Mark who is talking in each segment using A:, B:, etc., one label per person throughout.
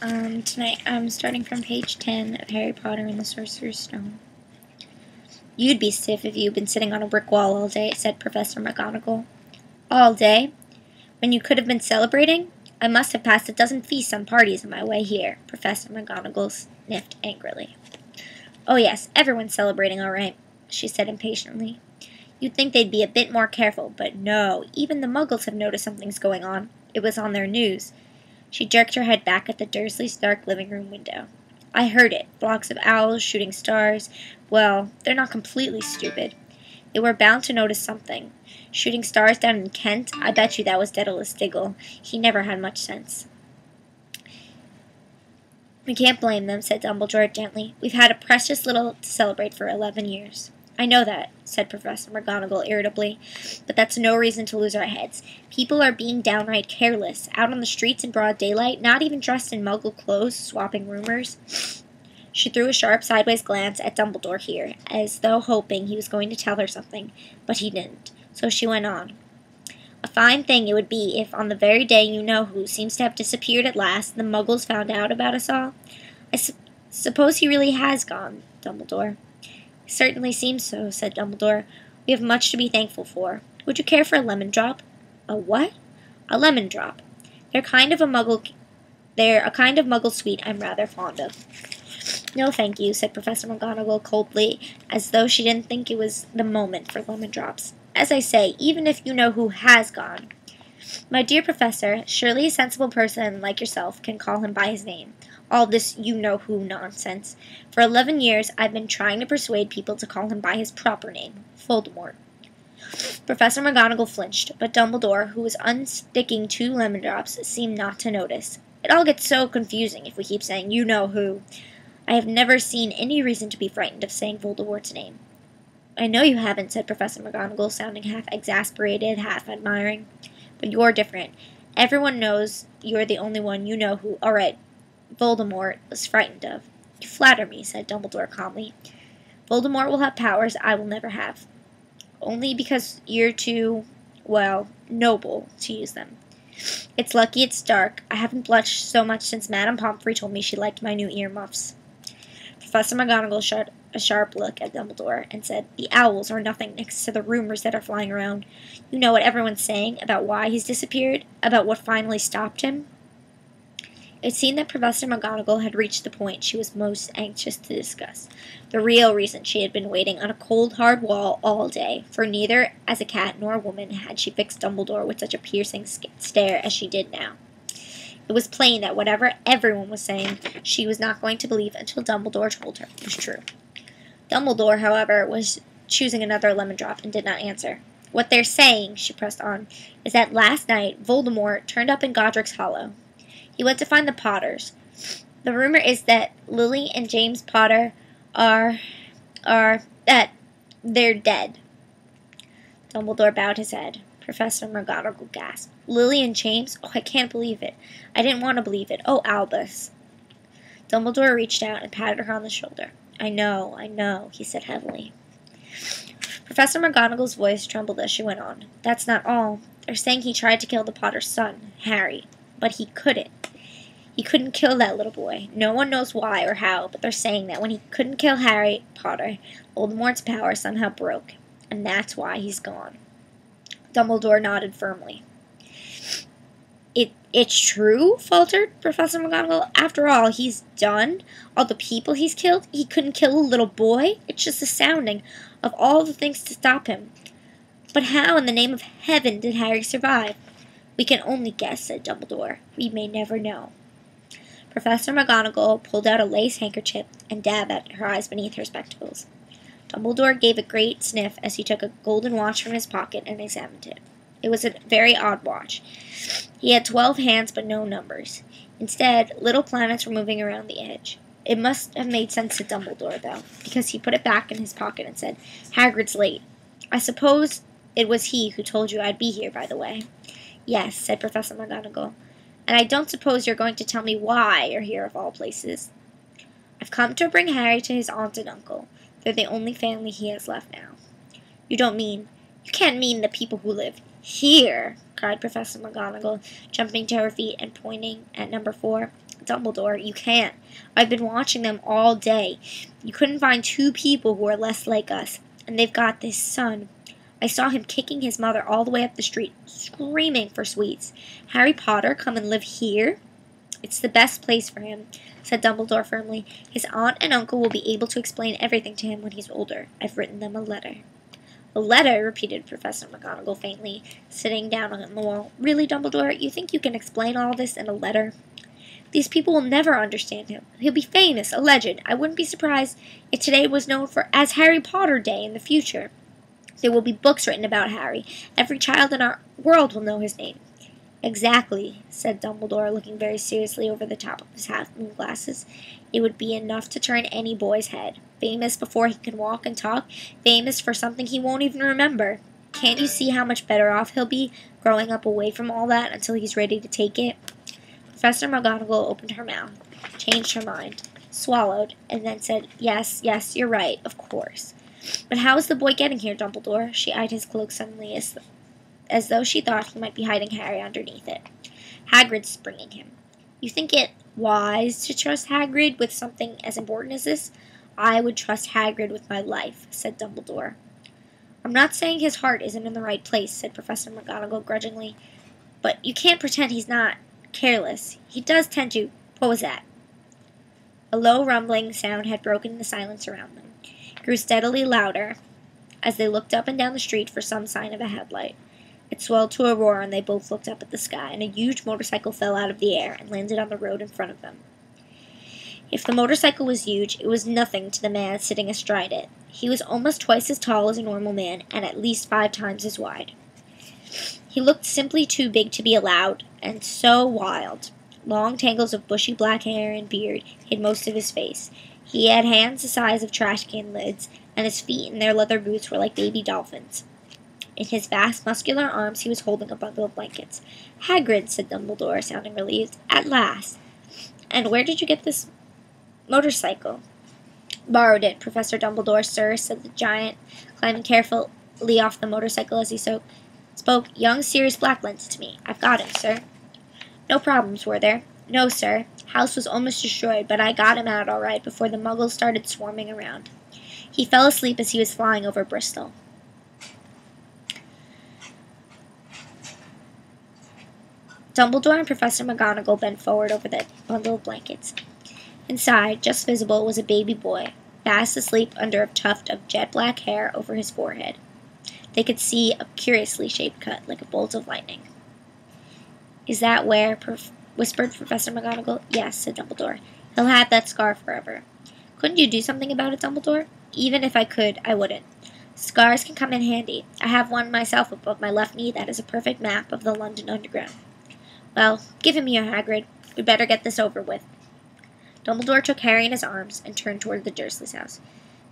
A: Tonight I'm starting from page 10 of Harry Potter and the Sorcerer's Stone. You'd be stiff if you'd been sitting on a brick wall all day, said Professor McGonagall. All day? When you could have been celebrating? I must have passed a dozen feasts and parties on my way here, Professor McGonagall sniffed angrily. Oh yes, everyone's celebrating all right, she said impatiently. You'd think they'd be a bit more careful, but no, even the Muggles have noticed something's going on. It was on their news. She jerked her head back at the Dursleys' dark living room window. I heard it. Flocks of owls, shooting stars. Well, they're not completely stupid. They were bound to notice something. Shooting stars down in Kent? I bet you that was Daedalus Diggle. He never had much sense. We can't blame them, said Dumbledore gently. We've had a precious little to celebrate for 11 years. I know that, said Professor McGonagall irritably, but that's no reason to lose our heads. People are being downright careless, out on the streets in broad daylight, not even dressed in Muggle clothes, swapping rumors. She threw a sharp sideways glance at Dumbledore here, as though hoping he was going to tell her something, but he didn't, so she went on. A fine thing it would be if, on the very day you-know-who seems to have disappeared at last, the Muggles found out about us all. I suppose he really has gone, Dumbledore. It certainly seems so, said Dumbledore. We have much to be thankful for. Would you care for a lemon drop? A what? A lemon drop. They're a kind of Muggle sweet I'm rather fond of. No, thank you, said Professor McGonagall coldly, as though she didn't think it was the moment for lemon drops. As I say, even if you-know-who has gone. My dear Professor, surely a sensible person like yourself can call him by his name. All this you-know-who nonsense. For 11 years, I've been trying to persuade people to call him by his proper name, Voldemort. Professor McGonagall flinched, but Dumbledore, who was unsticking 2 lemon drops, seemed not to notice. It all gets so confusing if we keep saying you-know-who. I have never seen any reason to be frightened of saying Voldemort's name. I know you haven't, said Professor McGonagall, sounding half exasperated, half admiring. But you're different. Everyone knows you're the only one you-know-who, all right, Voldemort was frightened of. You flatter me, said Dumbledore calmly. Voldemort will have powers I will never have. Only because you're too, well, noble to use them. It's lucky it's dark. I haven't blushed so much since Madame Pomfrey told me she liked my new earmuffs. Professor McGonagall shot a sharp look at Dumbledore and said, The owls are nothing next to the rumors that are flying around. You know what everyone's saying about why he's disappeared, about what finally stopped him? It seemed that Professor McGonagall had reached the point she was most anxious to discuss, the real reason she had been waiting on a cold, hard wall all day, for neither as a cat nor a woman had she fixed Dumbledore with such a piercing stare as she did now. It was plain that whatever everyone was saying, she was not going to believe until Dumbledore told her it was true. Dumbledore, however, was choosing another lemon drop and did not answer. What they're saying, she pressed on, is that last night Voldemort turned up in Godric's Hollow. He went to find the Potters. The rumor is that Lily and James Potter that they're dead. Dumbledore bowed his head. Professor McGonagall gasped. Lily and James? Oh, I can't believe it. I didn't want to believe it. Oh, Albus. Dumbledore reached out and patted her on the shoulder. I know, he said heavily. Professor McGonagall's voice trembled as she went on. That's not all. They're saying he tried to kill the Potter's son, Harry. But he couldn't. He couldn't kill that little boy. No one knows why or how, but they're saying that when he couldn't kill Harry Potter, Voldemort's power somehow broke, and that's why he's gone. Dumbledore nodded firmly. It's true, faltered Professor McGonagall. After all he's done, all the people he's killed, he couldn't kill a little boy? It's just the sounding of all the things to stop him. But how in the name of heaven did Harry survive? We can only guess, said Dumbledore. We may never know. Professor McGonagall pulled out a lace handkerchief and dabbed at her eyes beneath her spectacles. Dumbledore gave a great sniff as he took a golden watch from his pocket and examined it. It was a very odd watch. He had 12 hands but no numbers. Instead, little planets were moving around the edge. It must have made sense to Dumbledore, though, because he put it back in his pocket and said, Hagrid's late. I suppose it was he who told you I'd be here, by the way. Yes, said Professor McGonagall. And I don't suppose you're going to tell me why you're here of all places. I've come to bring Harry to his aunt and uncle. They're the only family he has left now. You can't mean the people who live here, cried Professor McGonagall, jumping to her feet and pointing at number 4. Dumbledore, you can't. I've been watching them all day. You couldn't find two people who are less like us. And they've got this son. I saw him kicking his mother all the way up the street, screaming for sweets. Harry Potter come and live here? It's the best place for him, said Dumbledore firmly. His aunt and uncle will be able to explain everything to him when he's older. I've written them a letter. A letter, repeated Professor McGonagall faintly, sitting down on the wall. Really, Dumbledore, you think you can explain all this in a letter? These people will never understand him. He'll be famous, a legend. I wouldn't be surprised if today was known as Harry Potter Day in the future. There will be books written about Harry. Every child in our world will know his name. Exactly, said Dumbledore, looking very seriously over the top of his half-moon glasses. It would be enough to turn any boy's head. Famous before he can walk and talk, famous for something he won't even remember. Can't you see how much better off he'll be growing up away from all that until he's ready to take it? Professor McGonagall opened her mouth, changed her mind, swallowed, and then said, Yes, you're right, of course. But how is the boy getting here, Dumbledore? She eyed his cloak suddenly as though she thought he might be hiding Harry underneath it. Hagrid's bringing him. You think it wise to trust Hagrid with something as important as this? I would trust Hagrid with my life, said Dumbledore. I'm not saying his heart isn't in the right place, said Professor McGonagall grudgingly, but you can't pretend he's not careless. He does tend to... What was that? A low rumbling sound had broken the silence around them. It grew steadily louder as they looked up and down the street for some sign of a headlight. It swelled to a roar, and they both looked up at the sky, and a huge motorcycle fell out of the air and landed on the road in front of them. If the motorcycle was huge, it was nothing to the man sitting astride it. He was almost twice as tall as a normal man, and at least 5 times as wide. He looked simply too big to be allowed, and so wild. Long tangles of bushy black hair and beard hid most of his face. He had hands the size of trash can lids, and his feet in their leather boots were like baby dolphins. In his vast, muscular arms he was holding a bundle of blankets. Hagrid, said Dumbledore, sounding relieved. At last. And where did you get this motorcycle? Borrowed it, Professor Dumbledore, sir, said the giant, climbing carefully off the motorcycle as he spoke. Young Sirius Black lent it to me. I've got him, sir. No problems, were there? No, sir. House was almost destroyed, but I got him out all right before the muggles started swarming around. He fell asleep as he was flying over Bristol. Dumbledore and Professor McGonagall bent forward over the bundle of blankets. Inside, just visible, was a baby boy, fast asleep under a tuft of jet-black hair over his forehead. They could see a curiously shaped cut, like a bolt of lightning. Is that where? Whispered Professor McGonagall. Yes, said Dumbledore. He'll have that scar forever. Couldn't you do something about it, Dumbledore? Even if I could, I wouldn't. Scars can come in handy. I have one myself above my left knee that is a perfect map of the London Underground. Well, give him here, Hagrid. We'd better get this over with. Dumbledore took Harry in his arms and turned toward the Dursleys' house.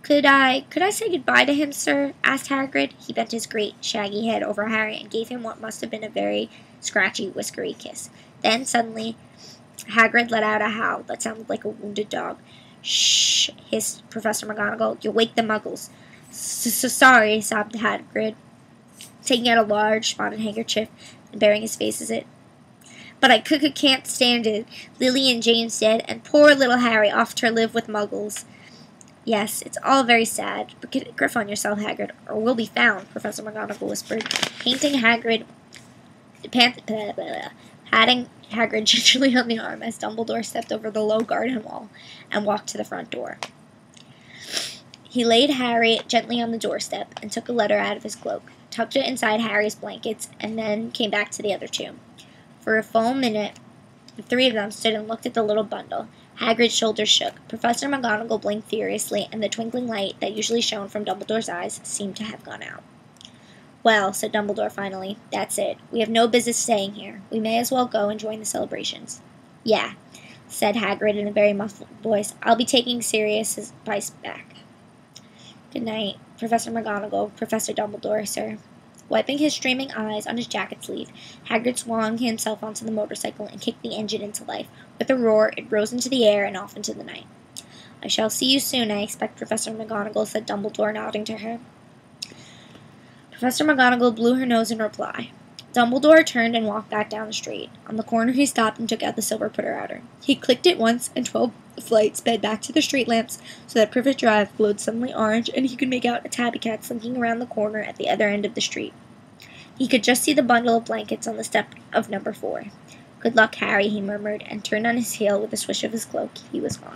A: Could I say goodbye to him, sir? Asked Hagrid. He bent his great, shaggy head over Harry and gave him what must have been a very scratchy, whiskery kiss. Then, suddenly, Hagrid let out a howl that sounded like a wounded dog. Shh, hissed Professor McGonagall. You'll wake the muggles. Sorry, sobbed Hagrid, taking out a large spotted handkerchief and burying his face in it. But I can't stand it. Lily and James dead, and poor little Harry off to live with muggles. Yes, it's all very sad, but get a grip on yourself, Hagrid, or we'll be found, Professor McGonagall whispered, patting Hagrid gingerly on the arm as Dumbledore stepped over the low garden wall and walked to the front door. He laid Harry gently on the doorstep and took a letter out of his cloak, tucked it inside Harry's blankets, and then came back to the other two. For a full minute, the 3 of them stood and looked at the little bundle. Hagrid's shoulders shook. Professor McGonagall blinked furiously, and the twinkling light that usually shone from Dumbledore's eyes seemed to have gone out. Well, said Dumbledore finally, that's it. We have no business staying here. We may as well go and join the celebrations. Yeah, said Hagrid in a very muffled voice. I'll be taking Sirius's advice back. Good night, Professor McGonagall, Professor Dumbledore, sir. Wiping his streaming eyes on his jacket sleeve, Hagrid swung himself onto the motorcycle and kicked the engine into life. With a roar, it rose into the air and off into the night. I shall see you soon, I expect, Professor McGonagall, said Dumbledore, nodding to her. Professor McGonagall blew her nose in reply. Dumbledore turned and walked back down the street. On the corner, he stopped and took out the silver putter-outer. He clicked it once, and 12 lights sped back to the street lamps so that Privet Drive glowed suddenly orange, and he could make out a tabby cat slinking around the corner at the other end of the street. He could just see the bundle of blankets on the step of number 4. "Good luck, Harry," he murmured, and turned on his heel with a swish of his cloak. He was gone.